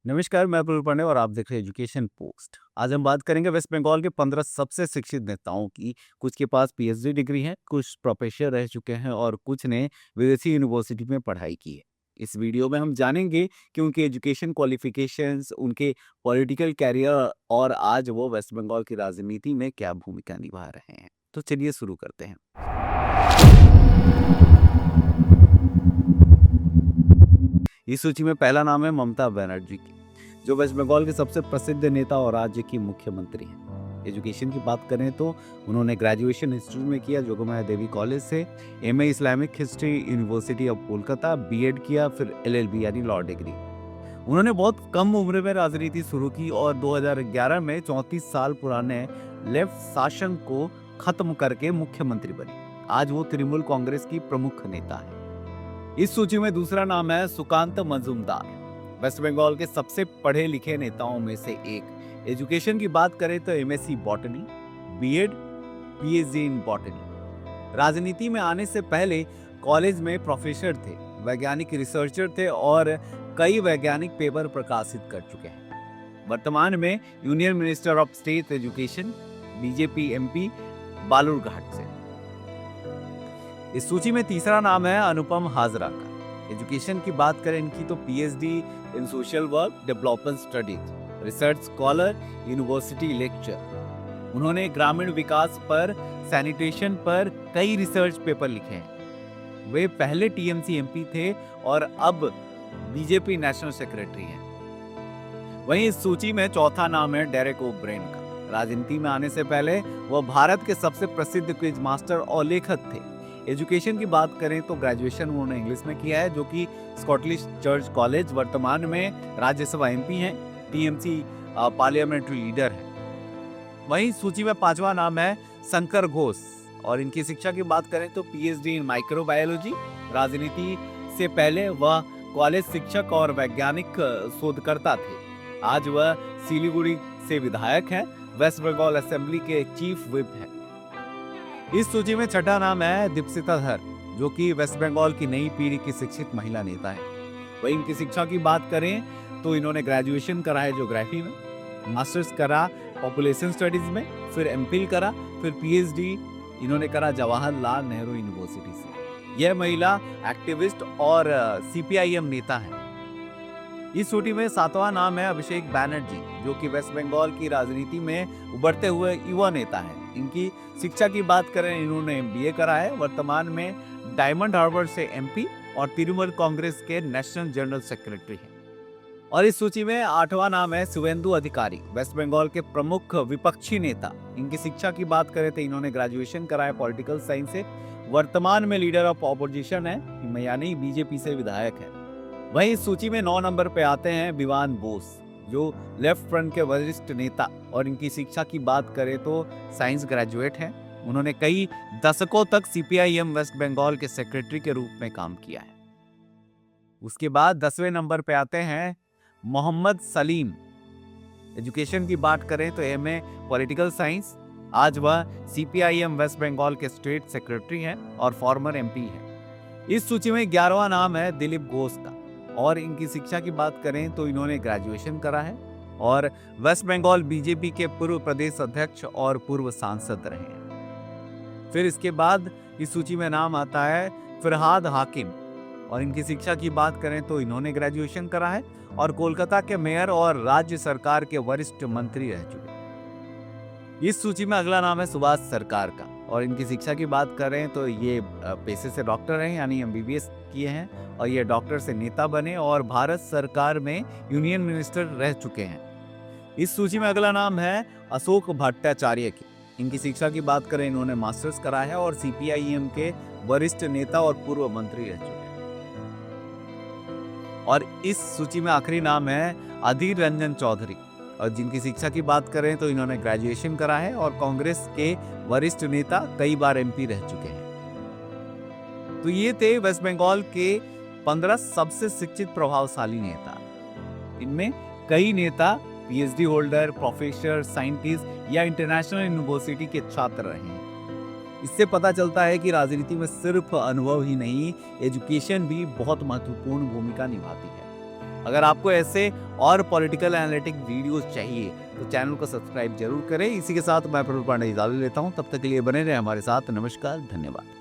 नमस्कार, मैं प्रफुल्ल पांडे और आप देख रहे हैं एजुकेशन पोस्ट। आज हम बात करेंगे वेस्ट बंगाल के 15 सबसे शिक्षित नेताओं की। कुछ के पास पीएचडी डिग्री है, कुछ प्रोफेसर रह चुके हैं और कुछ ने विदेशी यूनिवर्सिटी में पढ़ाई की है। इस वीडियो में हम जानेंगे कि उनके एजुकेशन क्वालिफिकेशंस, उनके पॉलिटिकल कैरियर और आज वो वेस्ट बंगाल की राजनीति में क्या भूमिका निभा रहे हैं। तो चलिए शुरू करते हैं। इस सूची में पहला नाम है ममता बनर्जी की, जो वेस्ट बंगाल के सबसे प्रसिद्ध नेता और राज्य की मुख्यमंत्री हैं। एजुकेशन की बात करें तो उन्होंने ग्रेजुएशन हिस्ट्री में किया जोगमाया देवी कॉलेज से, MA Islamic history university of Kolkata, BEd किया, फिर एलएलबी यानी लॉ डिग्री। उन्होंने बहुत कम उम्र में राजनीति शुरू की और 2011 में 34 साल पुराने लेफ्ट शासन को खत्म करके मुख्यमंत्री बनी। आज वो तृणमूल कांग्रेस की प्रमुख नेता है। इस सूची में दूसरा नाम है सुकांत मजूमदार, वेस्ट बंगाल के सबसे पढ़े लिखे नेताओं में से एक। एजुकेशन की बात करें तो MSc botany, BEd, PhD in botany. राजनीति में आने से पहले कॉलेज में प्रोफेसर थे, वैज्ञानिक रिसर्चर थे और कई वैज्ञानिक पेपर प्रकाशित कर चुके हैं। वर्तमान में union minister of state education, BJP MP Balurghat से। इस सूची में तीसरा नाम है अनुपम हाजरा का। एजुकेशन की बात करें इनकी तो PhD in social work development studies, research scholar, university lecture. उन्होंने ग्रामीण विकास पर, सैनिटेशन पर कई रिसर्च पेपर लिखे हैं। वे पहले टीएमसी एमपी थे और अब बीजेपी नेशनल सेक्रेटरी हैं। वहीं इस सूची में चौथा नाम है डेरेक ओब्रेन का। राजनीति में आने से पहले वह भारत के सबसे प्रसिद्ध क्विज मास्टर और लेखक थे। एजुकेशन की बात करें तो ग्रेजुएशन उन्होंने इंग्लिश में किया है, जो कि स्कॉटिश चर्च कॉलेज। वर्तमान में राज्यसभा एमपी हैं, टीएमसी पार्लियामेंट्री लीडर है। वहीं सूची में पांचवा नाम है शंकर घोष और इनकी शिक्षा की बात करें तो पीएचडी इन माइक्रोबायोलॉजी। राजनीति से पहले वह कॉलेज शिक्षक और वैज्ञानिक शोधकर्ता थे। आज वह सिलीगुड़ी से विधायक हैं, वेस्ट बंगाल असेंबली के चीफ व्हिप हैं। इस सूची में छठा नाम है दीपशिता धर, जो कि वेस्ट बंगाल की नई पीढ़ी की शिक्षित महिला नेता है। वहीं इनकी शिक्षा की बात करें तो इन्होंने ग्रेजुएशन करा है ज्योग्राफी में, मास्टर्स करा पॉपुलेशन स्टडीज में, फिर एमफिल करा, फिर पीएचडी इन्होंने करा जवाहरलाल नेहरू यूनिवर्सिटी से। यह महिला एक्टिविस्ट और सीपीआईएम नेता है। इस सूची में सातवां नाम है अभिषेक बैनर्जी, जो कि वेस्ट बंगाल की राजनीति में उभरते हुए युवा नेता है। इनकी शिक्षा की बात करें इन्होंने एमबीए करा है। वर्तमान में डायमंड हार्बर से एमपी और तृणमूल कांग्रेस के नेशनल जनरल सेक्रेटरी हैं। और इस सूची में आठवां नाम है शुभेंदु अधिकारी, वेस्ट बंगाल के प्रमुख विपक्षी नेता। इनकी शिक्षा की बात करें तो इन्होंने ग्रेजुएशन करा है पॉलिटिकल साइंस से। वर्तमान में लीडर ऑफ ऑपोजिशन है, यानी बीजेपी से विधायक है। वहीं इस सूची में 9 नंबर पे आते हैं विवान बोस, जो लेफ्ट फ्रंट के वरिष्ठ नेता। और इनकी शिक्षा की बात करें तो साइंस ग्रेजुएट हैं। उन्होंने कई दशकों तक सीपीआईएम वेस्ट बंगाल के सेक्रेटरी के रूप में काम किया है। उसके बाद 10वें नंबर पे आते हैं मोहम्मद सलीम। एजुकेशन की बात करें तो एमए पॉलिटिकल साइंस। आज वह सीपीआईएम वेस्ट बंगाल के स्टेट सेक्रेटरी हैं और फॉर्मर एमपी हैं। इस सूची में 11वां नाम है दिलीप घोष का और इनकी शिक्षा की बात करें तो इन्होंने ग्रेजुएशन करा है और वेस्ट बंगाल बीजेपी के पूर्व प्रदेश अध्यक्ष और पूर्व सांसद रहे हैं। फिर इसके बाद इस सूची में नाम आता है फरहाद हाकिम और इनकी शिक्षा की बात करें तो इन्होंने ग्रेजुएशन करा है और कोलकाता के मेयर और राज्य सरकार के वरिष्ठ मंत्री रह चुके हैं। इस सूची में अगला नाम है सुभाष सरकार का और इनकी शिक्षा की बात करें तो ये पेशे से डॉक्टर हैं, यानी एमबीबीएस किए हैं और ये डॉक्टर से नेता बने और भारत सरकार में यूनियन मिनिस्टर रह चुके हैं। इस सूची में अगला नाम है अशोक भट्टाचार्य की। इनकी शिक्षा की बात करें इन्होंने मास्टर्स करा है और सीपीआईएम के वरिष्ठ नेता और पूर्व मंत्री रह चुके हैं। और इस सूची में आखिरी नाम है अधीर रंजन चौधरी और जिनकी शिक्षा की बात करें तो इन्होंने ग्रेजुएशन करा है और कांग्रेस के वरिष्ठ नेता, कई बार एमपी रह चुके हैं। तो ये थे वेस्ट बंगाल के 15 सबसे शिक्षित प्रभावशाली नेता। इनमें कई नेता पीएचडी होल्डर, प्रोफेसर, साइंटिस्ट या इंटरनेशनल यूनिवर्सिटी के छात्र रहे हैं। इससे पता चलता है कि राजनीति में सिर्फ अनुभव ही नहीं, एजुकेशन भी बहुत महत्वपूर्ण भूमिका निभाती है। अगर आपको ऐसे और पॉलिटिकल एनालिटिक वीडियोस चाहिए तो चैनल को सब्सक्राइब जरूर करें। इसी के साथ मैं प्रफुल्ल पांडे इजाजत लेता हूं, तब तक के लिए बने रहें हमारे साथ। नमस्कार, धन्यवाद।